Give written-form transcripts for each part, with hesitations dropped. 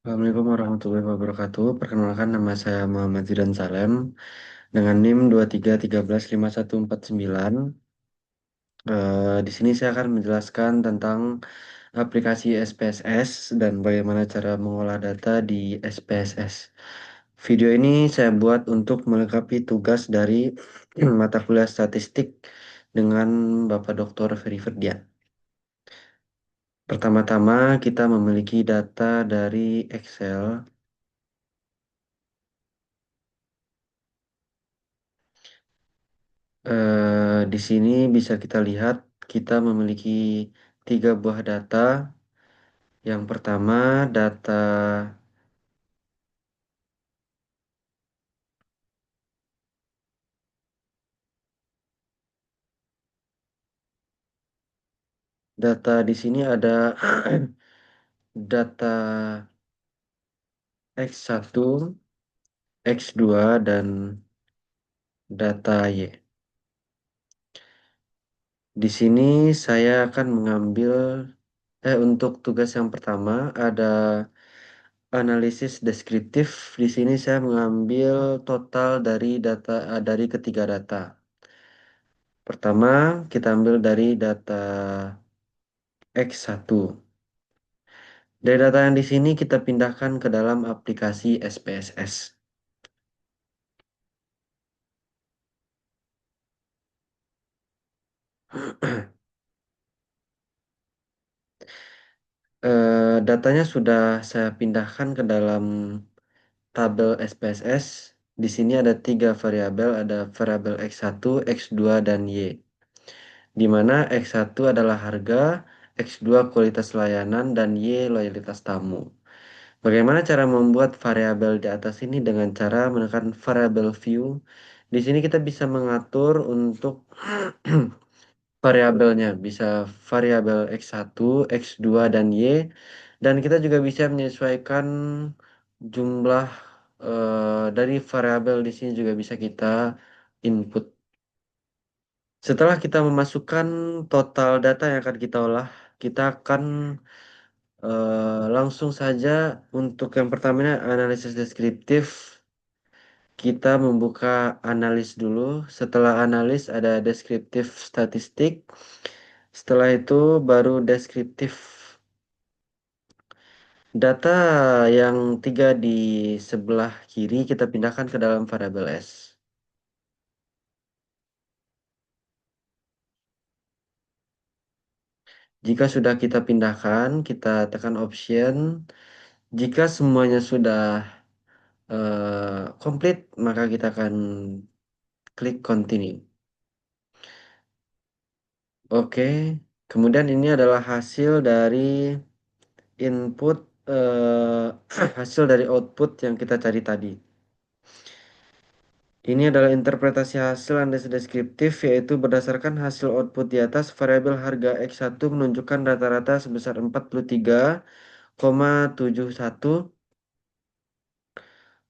Assalamualaikum warahmatullahi wabarakatuh. Perkenalkan nama saya Muhammad Zidan Salem dengan NIM 23135149. Di sini saya akan menjelaskan tentang aplikasi SPSS dan bagaimana cara mengolah data di SPSS. Video ini saya buat untuk melengkapi tugas dari mata kuliah statistik dengan Bapak Dr. Ferry Ferdian. Pertama-tama kita memiliki data dari Excel. Di sini bisa kita lihat kita memiliki tiga buah data. Yang pertama data di sini ada data X1, X2 dan data Y. Di sini saya akan mengambil untuk tugas yang pertama ada analisis deskriptif. Di sini saya mengambil total dari dari ketiga data. Pertama, kita ambil dari data X1. Dari data yang di sini kita pindahkan ke dalam aplikasi SPSS. Datanya sudah saya pindahkan ke dalam tabel SPSS. Di sini ada tiga variabel, ada variabel X1, X2, dan Y. Di mana X1 adalah harga, X2 kualitas layanan, dan Y loyalitas tamu. Bagaimana cara membuat variabel di atas ini dengan cara menekan variabel view? Di sini kita bisa mengatur untuk variabelnya, bisa variabel X1, X2, dan Y. Dan kita juga bisa menyesuaikan jumlah dari variabel di sini juga bisa kita input. Setelah kita memasukkan total data yang akan kita olah, kita akan langsung saja untuk yang pertamanya analisis deskriptif. Kita membuka analis dulu. Setelah analis ada deskriptif statistik. Setelah itu baru deskriptif. Data yang tiga di sebelah kiri kita pindahkan ke dalam variabel S. Jika sudah kita pindahkan, kita tekan option. Jika semuanya sudah komplit, maka kita akan klik continue. Oke, kemudian ini adalah hasil dari input, hasil dari output yang kita cari tadi. Ini adalah interpretasi hasil analisis deskriptif, yaitu berdasarkan hasil output di atas, variabel harga X1 menunjukkan rata-rata sebesar 43,71.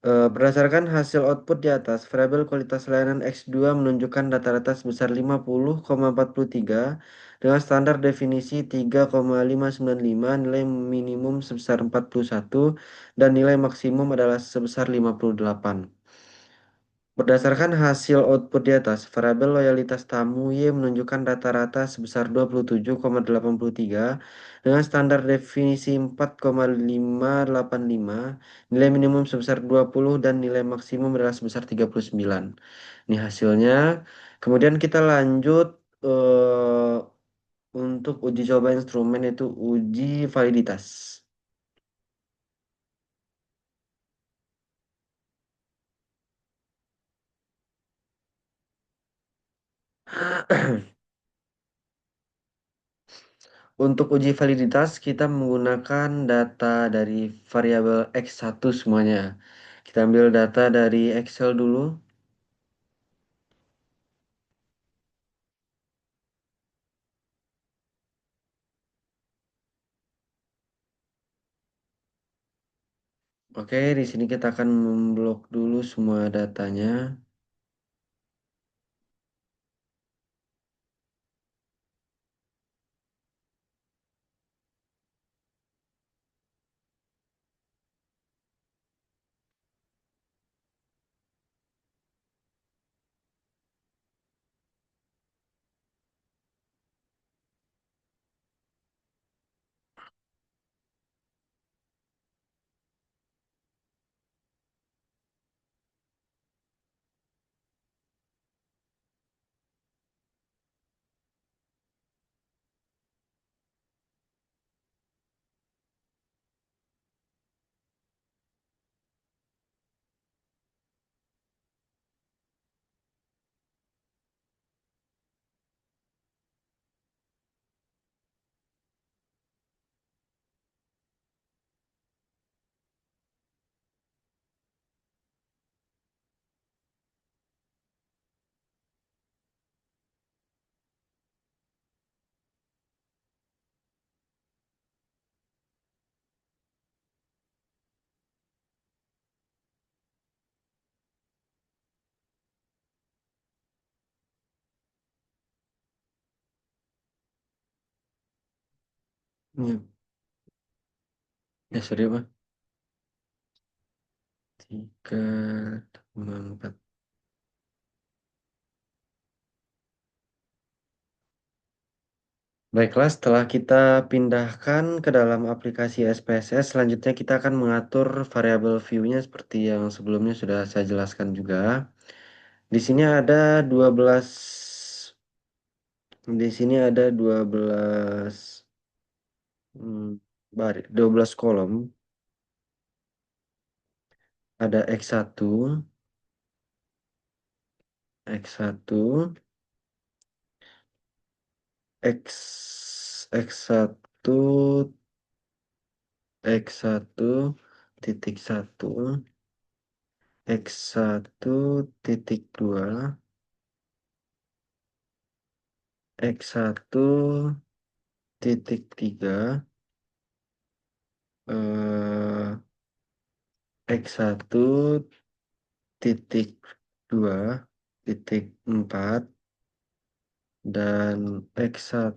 Berdasarkan hasil output di atas, variabel kualitas layanan X2 menunjukkan rata-rata sebesar 50,43 dengan standar definisi 3,595, nilai minimum sebesar 41, dan nilai maksimum adalah sebesar 58. Berdasarkan hasil output di atas, variabel loyalitas tamu Y menunjukkan rata-rata sebesar 27,83 dengan standar definisi 4,585, nilai minimum sebesar 20 dan nilai maksimum adalah sebesar 39. Ini hasilnya. Kemudian kita lanjut untuk uji coba instrumen itu uji validitas. Untuk uji validitas, kita menggunakan data dari variabel X1 semuanya. Kita ambil data dari Excel dulu. Oke, di sini kita akan memblok dulu semua datanya. Ya, ya sorry apa? 3,4. Baiklah, setelah kita pindahkan ke dalam aplikasi SPSS, selanjutnya kita akan mengatur variabel view-nya seperti yang sebelumnya sudah saya jelaskan juga. Di sini ada 12 di sini ada 12 baris, 12 kolom. Ada X1, X1, X1 titik 1, X1 titik 2, X1 titik 3, eh, X1 titik 2 titik 4, dan X1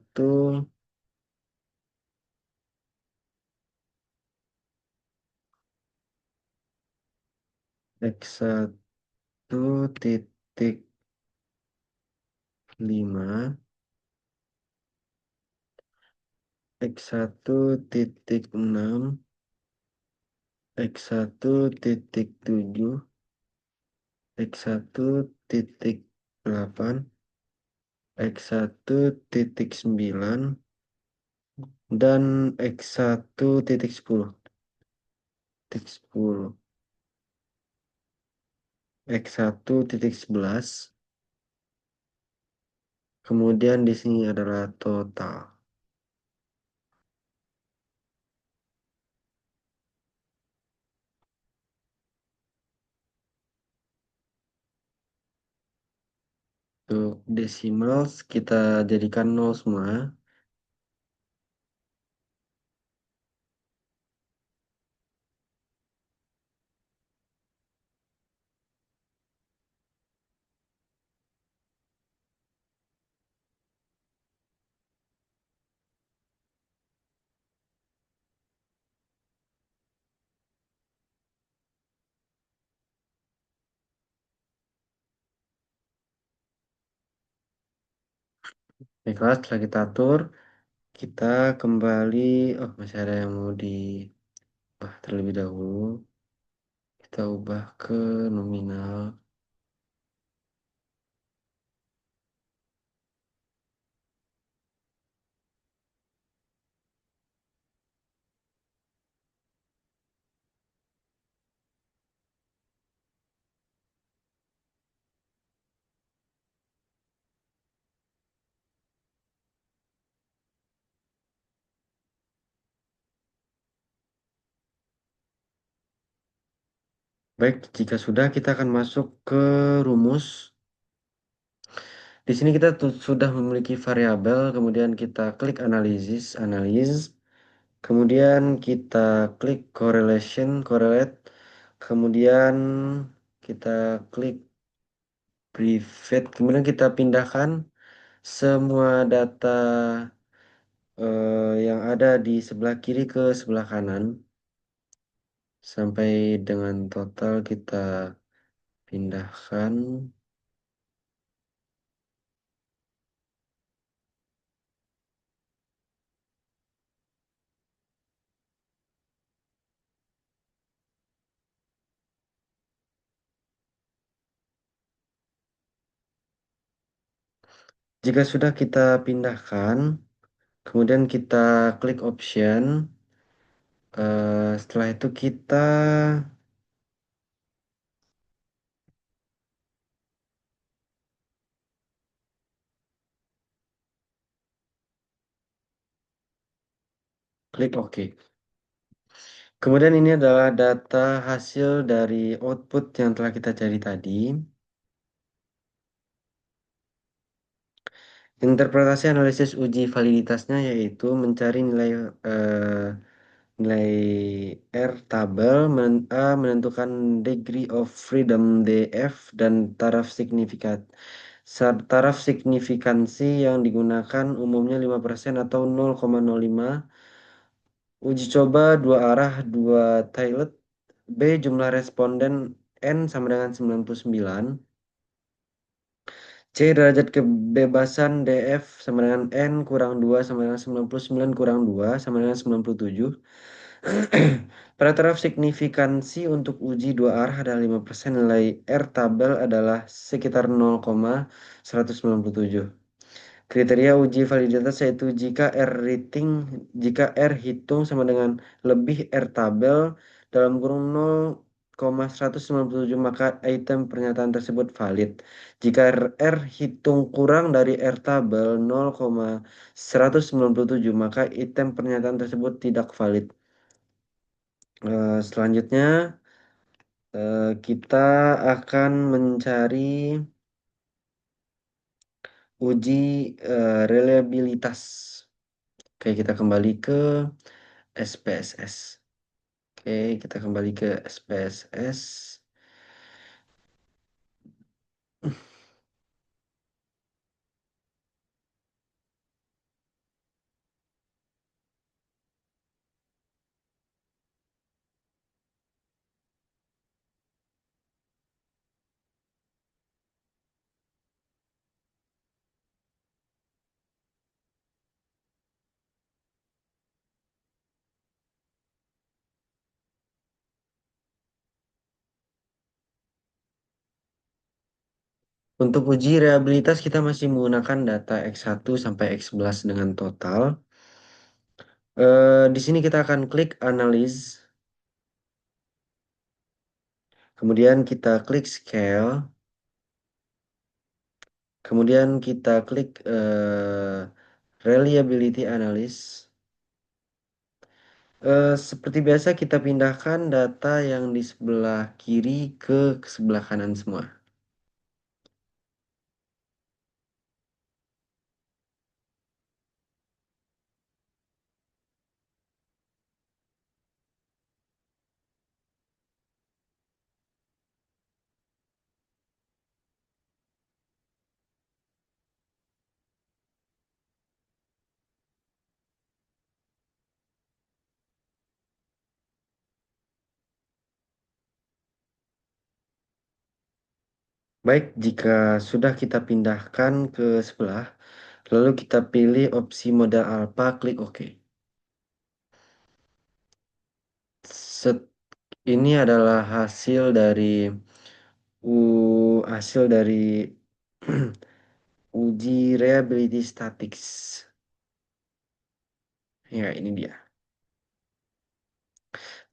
titik 5, X1 titik 6, X1 titik 7, X1 titik 8, X1 titik 9, dan X1 titik 10. Titik 10. X1 titik 11. Kemudian di sini adalah total. Untuk desimal kita jadikan 0 semua. Baiklah, setelah kita atur, kita kembali. Oh, masih ada yang mau diubah terlebih dahulu. Kita ubah ke nominal. Baik, jika sudah kita akan masuk ke rumus. Di sini kita sudah memiliki variabel, kemudian kita klik analisis, kemudian kita klik correlate, kemudian kita klik private, kemudian kita pindahkan semua data yang ada di sebelah kiri ke sebelah kanan sampai dengan total kita pindahkan. Jika sudah kita pindahkan, kemudian kita klik option. Setelah itu kita klik OK. Kemudian ini adalah data hasil dari output yang telah kita cari tadi. Interpretasi analisis uji validitasnya yaitu mencari nilai eh, nilai R tabel, menentukan degree of freedom DF, dan taraf signifikansi yang digunakan umumnya 5% atau 0,05 Uji coba dua arah, dua tiled. B, jumlah responden N sama dengan 99. C, derajat kebebasan DF sama dengan N kurang 2 sama dengan 99 kurang 2 sama dengan 97. Pada taraf signifikansi untuk uji dua arah adalah 5%, nilai R tabel adalah sekitar 0,197. Kriteria uji validitas yaitu jika R hitung sama dengan lebih R tabel dalam kurung 0,197 maka item pernyataan tersebut valid. Jika R hitung kurang dari R tabel 0,197 maka item pernyataan tersebut tidak valid. Selanjutnya kita akan mencari uji reliabilitas. Oke, kita kembali ke SPSS. Oke, kita kembali ke SPSS. Untuk uji reliabilitas kita masih menggunakan data X1 sampai X11 dengan total. Di sini kita akan klik Analyze. Kemudian kita klik Scale. Kemudian kita klik Reliability Analysis. Seperti biasa kita pindahkan data yang di sebelah kiri ke sebelah kanan semua. Baik, jika sudah kita pindahkan ke sebelah, lalu kita pilih opsi model alpha, klik OK. Set, ini adalah hasil dari uji reliability statics. Ya, ini dia.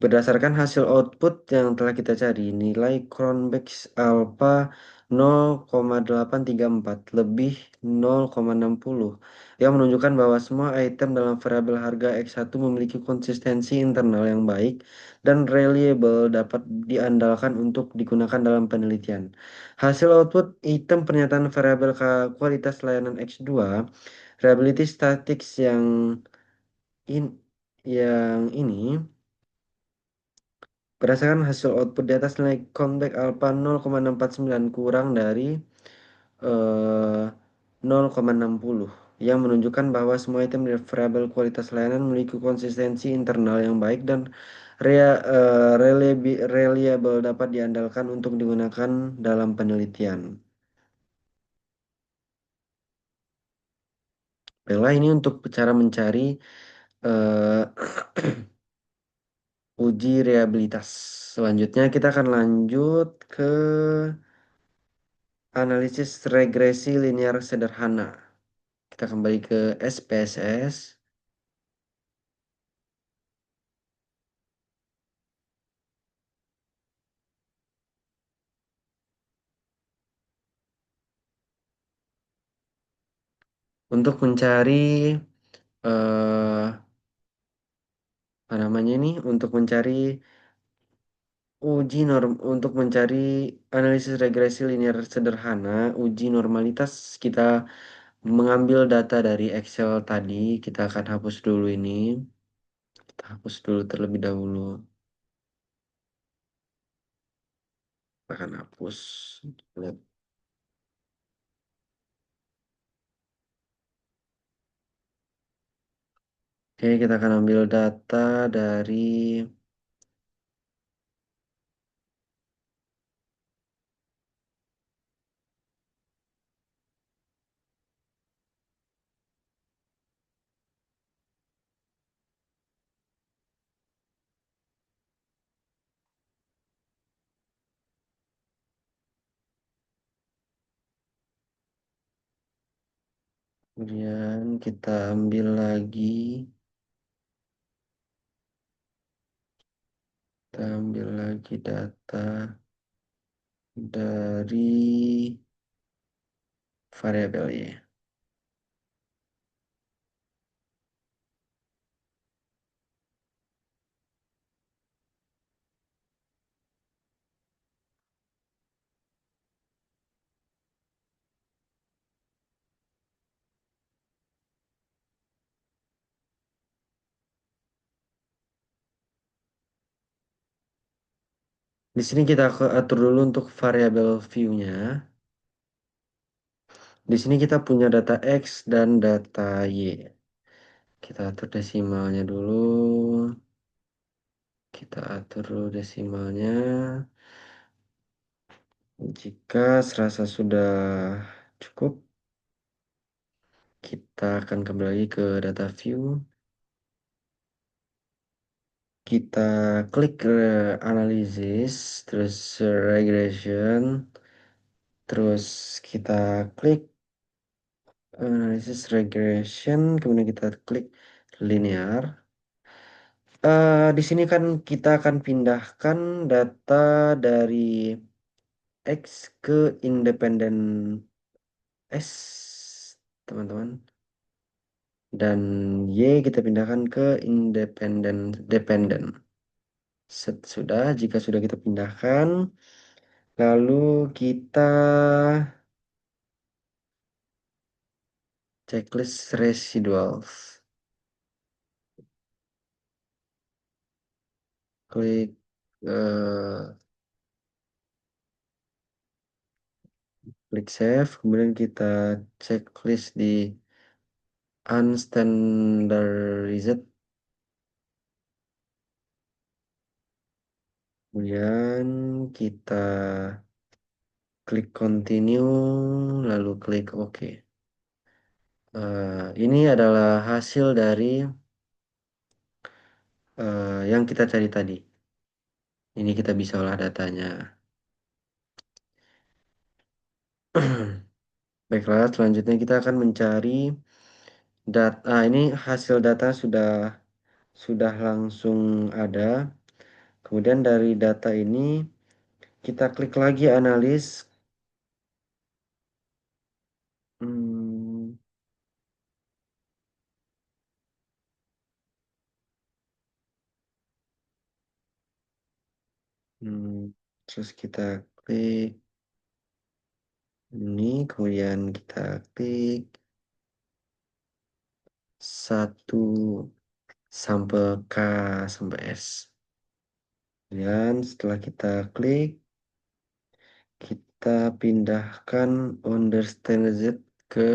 Berdasarkan hasil output yang telah kita cari, nilai Cronbach alpha 0,834 lebih 0,60 yang menunjukkan bahwa semua item dalam variabel harga X1 memiliki konsistensi internal yang baik dan reliable dapat diandalkan untuk digunakan dalam penelitian. Hasil output item pernyataan variabel kualitas layanan X2, reliability statistics in, yang ini berdasarkan hasil output di atas nilai Convex alpha 0,649 kurang dari 0,60 yang menunjukkan bahwa semua item dari variabel kualitas layanan memiliki konsistensi internal yang baik dan reliable dapat diandalkan untuk digunakan dalam penelitian. Baiklah, ini untuk cara mencari eh, uji reliabilitas. Selanjutnya kita akan lanjut ke analisis regresi linear sederhana. Kita kembali ke SPSS. Untuk mencari eh apa namanya ini? Untuk mencari untuk mencari analisis regresi linear sederhana, uji normalitas kita mengambil data dari Excel tadi. Kita akan hapus dulu ini. Kita hapus dulu terlebih dahulu. Kita akan hapus. Lihat. Oke, kita akan ambil data dari kemudian kita ambil lagi, data dari variabel Y. Di sini kita atur dulu untuk variabel view-nya. Di sini kita punya data X dan data Y. Kita atur desimalnya dulu. Kita atur dulu desimalnya. Jika serasa sudah cukup, kita akan kembali ke data view. Kita klik analisis, terus regression, terus kita klik analisis regression, kemudian kita klik linear. Di sini kan kita akan pindahkan data dari X ke independen S, teman-teman. Dan Y kita pindahkan ke independen dependen. Sudah, jika sudah kita pindahkan, lalu kita checklist residuals. Klik eh, klik save, kemudian kita checklist di unstandarized. Kemudian kita klik continue, lalu klik OK. Ini adalah hasil dari yang kita cari tadi. Ini kita bisa olah datanya. Baiklah, selanjutnya kita akan mencari data. Ini hasil data sudah langsung ada. Kemudian dari data ini kita klik lagi analis. Hmm, hmm, terus kita klik ini, kemudian kita klik satu sampel K sampai S. Dan setelah kita klik, kita pindahkan understand ke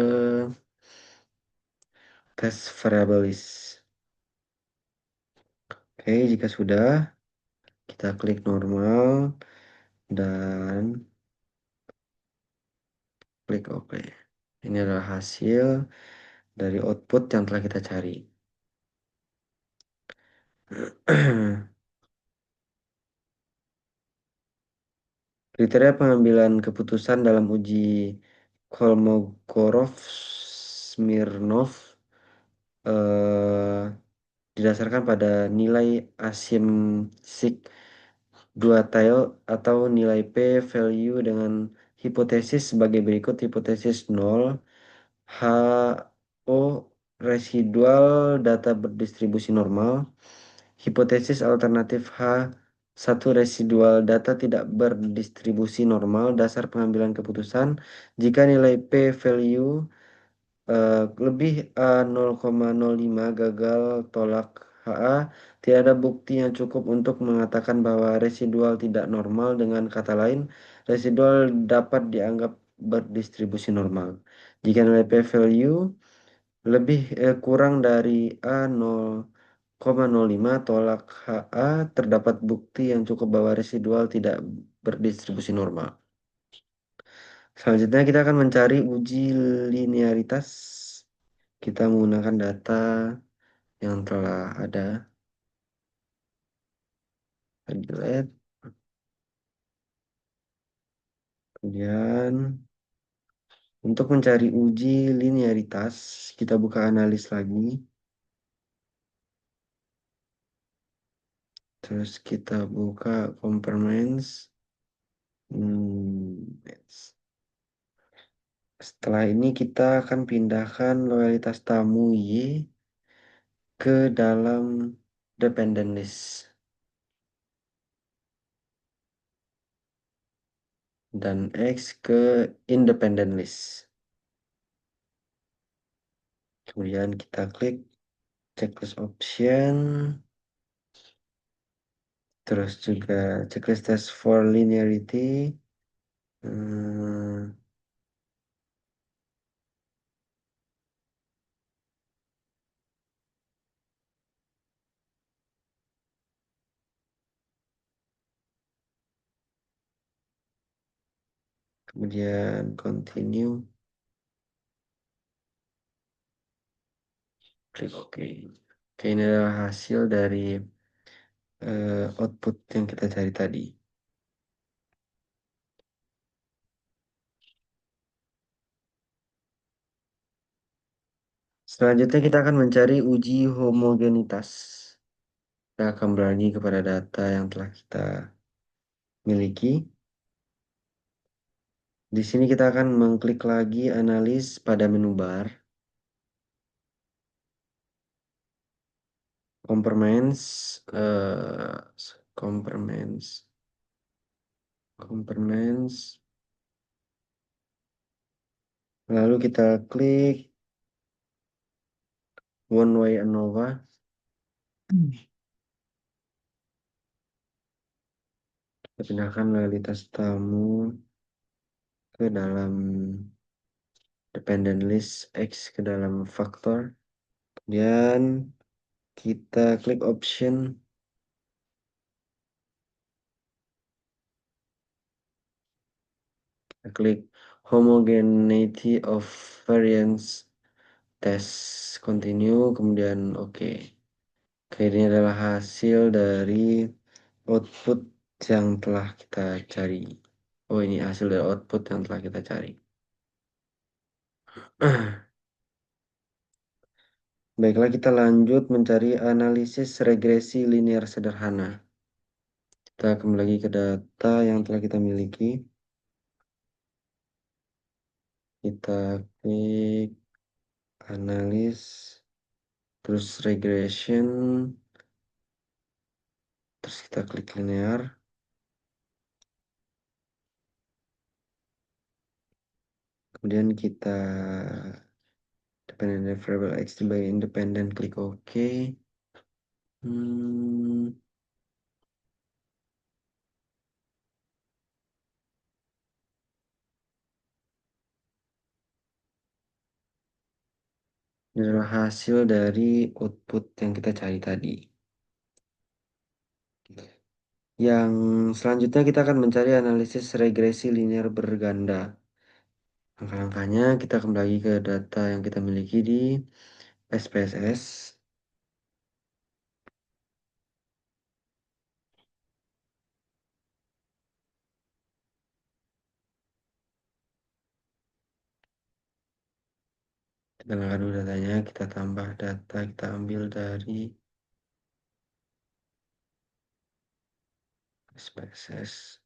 test variabelis. Oke, jika sudah, kita klik normal dan klik OK. Ini adalah hasil dari output yang telah kita cari. Kriteria pengambilan keputusan dalam uji Kolmogorov-Smirnov eh, didasarkan pada nilai asimsik dua tail atau nilai p-value dengan hipotesis sebagai berikut. Hipotesis 0, HO residual data berdistribusi normal. Hipotesis alternatif H, satu residual data tidak berdistribusi normal. Dasar pengambilan keputusan jika nilai p-value lebih A0,05 gagal tolak HA, tidak ada bukti yang cukup untuk mengatakan bahwa residual tidak normal. Dengan kata lain, residual dapat dianggap berdistribusi normal. Jika nilai p-value kurang dari A0,05 tolak HA terdapat bukti yang cukup bahwa residual tidak berdistribusi normal. Selanjutnya kita akan mencari uji linearitas. Kita menggunakan data yang telah ada. Delete. Kemudian untuk mencari uji linearitas, kita buka analis lagi. Terus kita buka components. Setelah ini kita akan pindahkan loyalitas tamu Y ke dalam dependent list dan X ke independent list. Kemudian kita klik checklist option, terus juga checklist test for linearity. Hmm, Kemudian continue, klik OK. Oke, ini adalah hasil dari output yang kita cari tadi. Selanjutnya kita akan mencari uji homogenitas. Kita akan beralih kepada data yang telah kita miliki. Di sini kita akan mengklik lagi analis pada menu bar. Components, components, components. Lalu kita klik one way ANOVA. Kita pindahkan loyalitas tamu ke dalam dependent list X ke dalam faktor. Kemudian kita klik option. Kita klik homogeneity of variance test continue. Kemudian oke. Oke, ini adalah hasil dari output yang telah kita cari. Oh, ini hasil dari output yang telah kita cari. Baiklah, kita lanjut mencari analisis regresi linear sederhana. Kita kembali lagi ke data yang telah kita miliki. Kita klik analis, terus regression, terus kita klik linear. Kemudian kita dependent variable X sebagai independent, klik OK. Hmm, Ini adalah hasil dari output yang kita cari tadi. Yang selanjutnya kita akan mencari analisis regresi linear berganda. Langkah-langkahnya kita kembali ke data yang kita miliki di SPSS. Kita angkat dulu datanya, kita tambah data, kita ambil dari SPSS.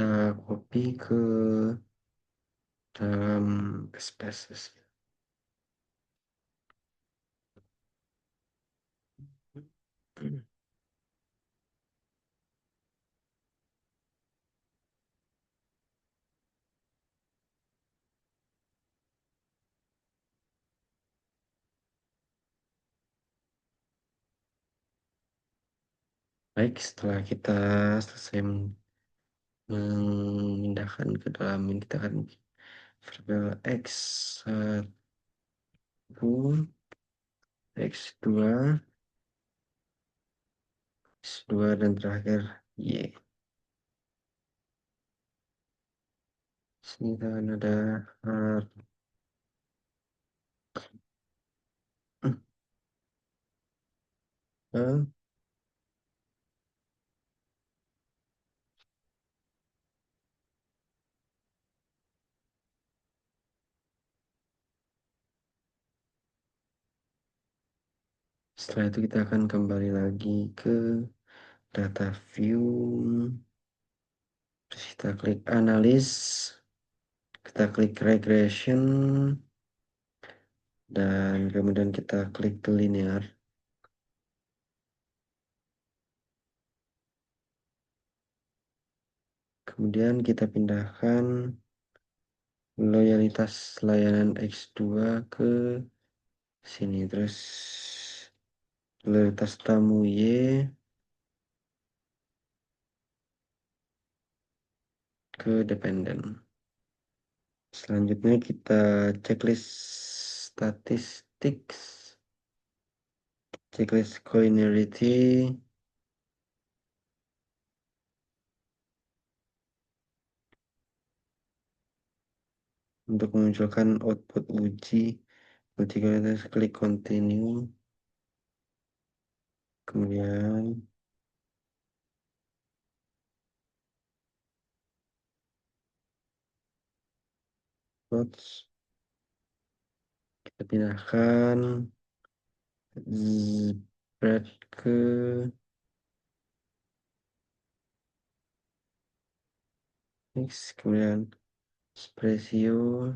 kita copy ke dalam spaces. Baik, setelah kita selesai memindahkan ke dalam ini, kita akan variabel X1, X2, X2 dan terakhir Y. Sini kita akan ada harga. Setelah itu kita akan kembali lagi ke data view. Terus kita klik analis. Kita klik regression. Dan kemudian kita klik ke linear. Kemudian kita pindahkan loyalitas layanan X2 ke sini. Terus loyalitas tamu Y ke dependen. Selanjutnya kita checklist statistik, checklist culinarity, untuk memunculkan output uji kualitas, klik continue, kemudian plots, kita pindahkan spread ke X, kemudian ratio,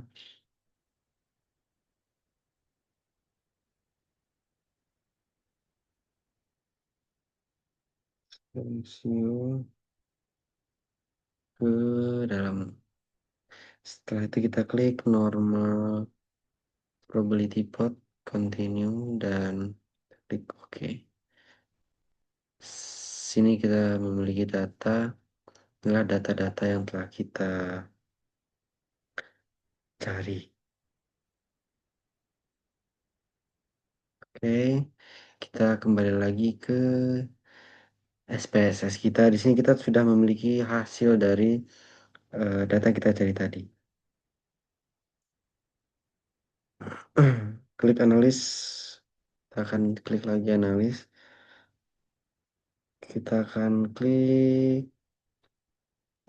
ratio ke dalam. Setelah itu kita klik normal probability plot, continue, dan klik OK. Sini kita memiliki data, inilah data-data yang telah kita cari. Oke, kita kembali lagi ke SPSS kita. Di sini kita sudah memiliki hasil dari data yang kita cari tadi. Klik analis, kita akan klik lagi analis. Kita akan klik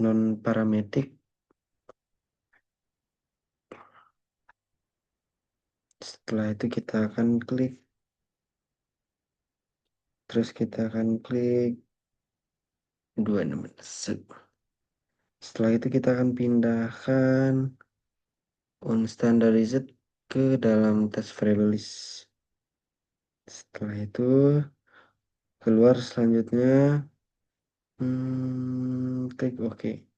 non parametric. Setelah itu kita akan klik, terus kita akan klik 26. Setelah itu kita akan pindahkan unstandarized ke dalam test variable list. Setelah itu keluar selanjutnya, klik OK.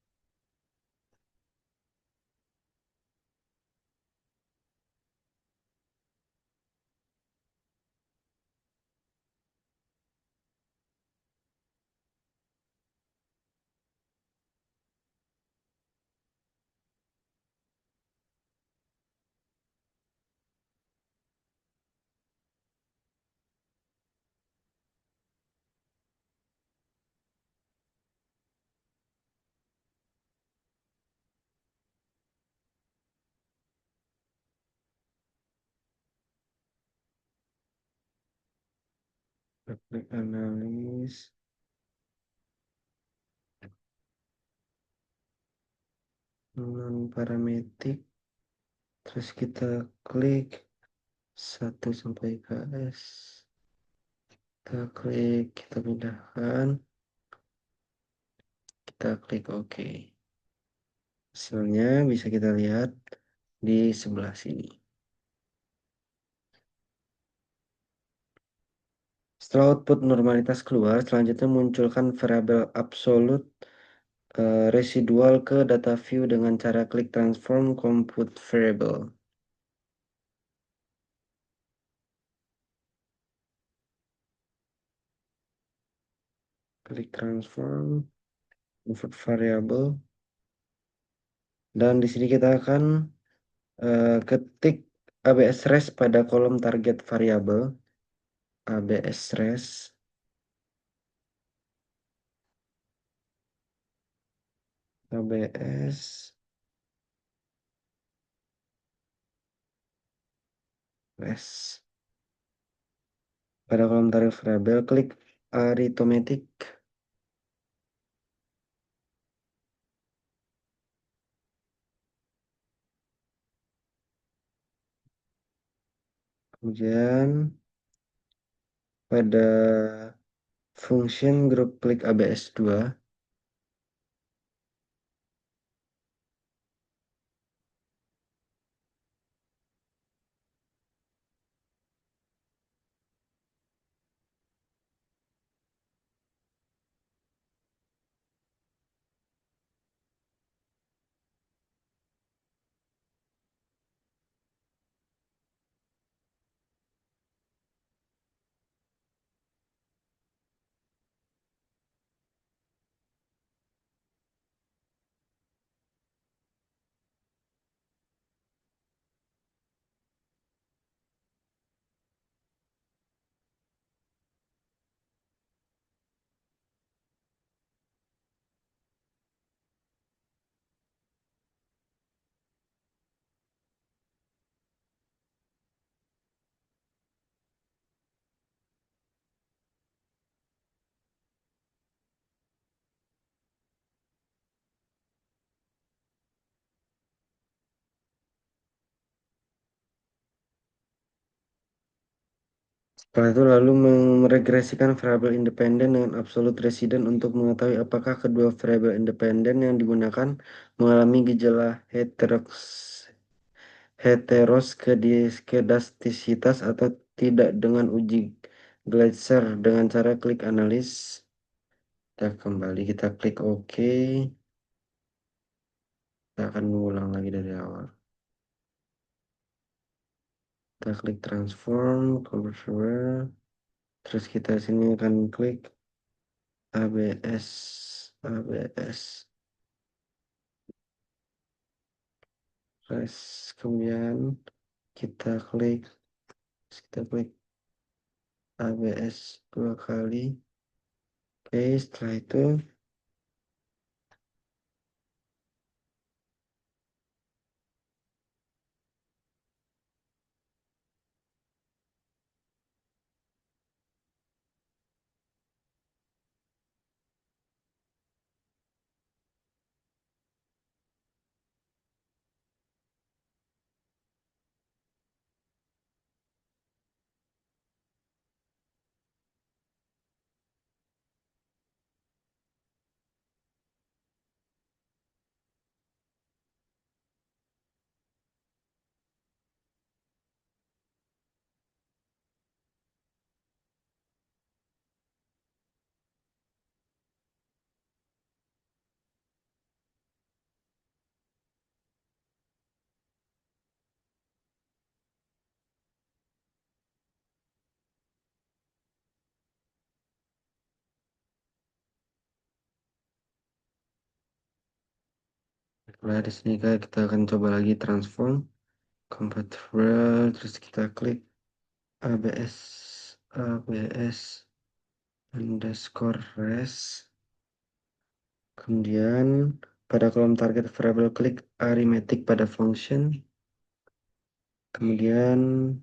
Kita klik analis, non parametric, terus kita klik 1 sampai KS. Kita klik, kita pindahkan, kita klik OK. Hasilnya bisa kita lihat di sebelah sini. Setelah output normalitas keluar, selanjutnya munculkan variabel absolut residual ke data view dengan cara klik transform compute variable. Klik transform convert variable, dan di sini kita akan ketik ABS res pada kolom target variabel. ABS res ABS res pada kolom target variabel, klik arithmetic. Kemudian pada function grup klik ABS2. Setelah itu lalu meregresikan variabel independen dengan absolute resident untuk mengetahui apakah kedua variabel independen yang digunakan mengalami gejala heteroskedastisitas atau tidak dengan uji Gleiser dengan cara klik analis. Kita kembali, kita klik OK. Kita akan mengulang lagi dari awal. Kita klik transform, convert, terus kita sini akan klik ABS res, kemudian kita klik ABS dua kali. Oke, setelah itu setelah di sini kita akan coba lagi transform compatible, terus kita klik ABS underscore res, kemudian pada kolom target variable klik arithmetic pada function, kemudian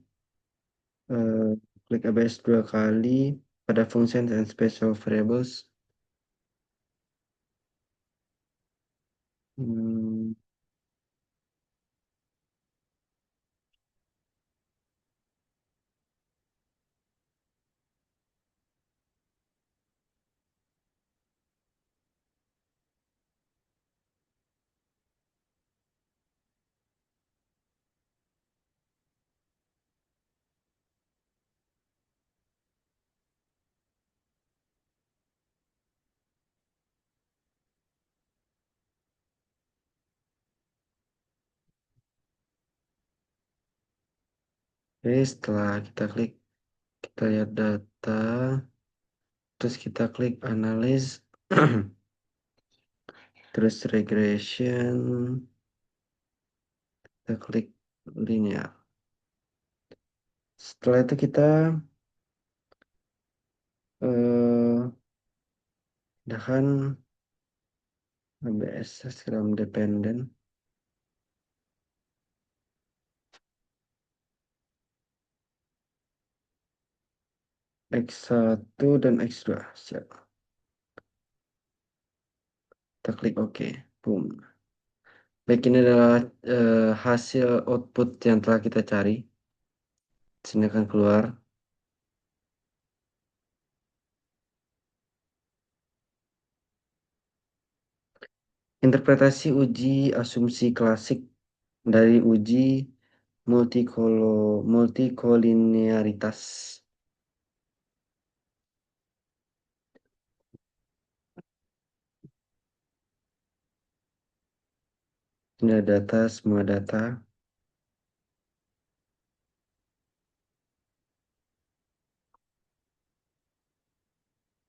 eh, klik ABS dua kali pada functions and special variables. Hmm, Oke, setelah kita klik, kita lihat data, terus kita klik analyze, terus regression, kita klik linear. Setelah itu kita eh pindahkan ABS Scrum dependent X1 dan X2. Siap. Kita klik OK. Boom. Baik, ini adalah hasil output yang telah kita cari. Sini akan keluar. Interpretasi uji asumsi klasik dari uji multikolinearitas. Ini ada data, semua data.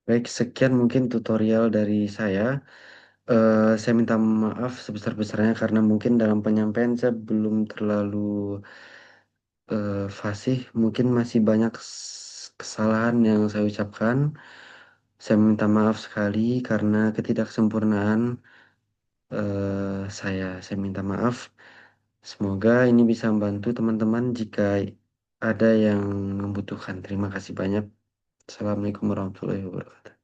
Baik, sekian mungkin tutorial dari saya. Saya minta maaf sebesar-besarnya karena mungkin dalam penyampaian saya belum terlalu fasih. Mungkin masih banyak kesalahan yang saya ucapkan. Saya minta maaf sekali karena ketidaksempurnaan saya minta maaf. Semoga ini bisa membantu teman-teman jika ada yang membutuhkan. Terima kasih banyak. Assalamualaikum warahmatullahi wabarakatuh.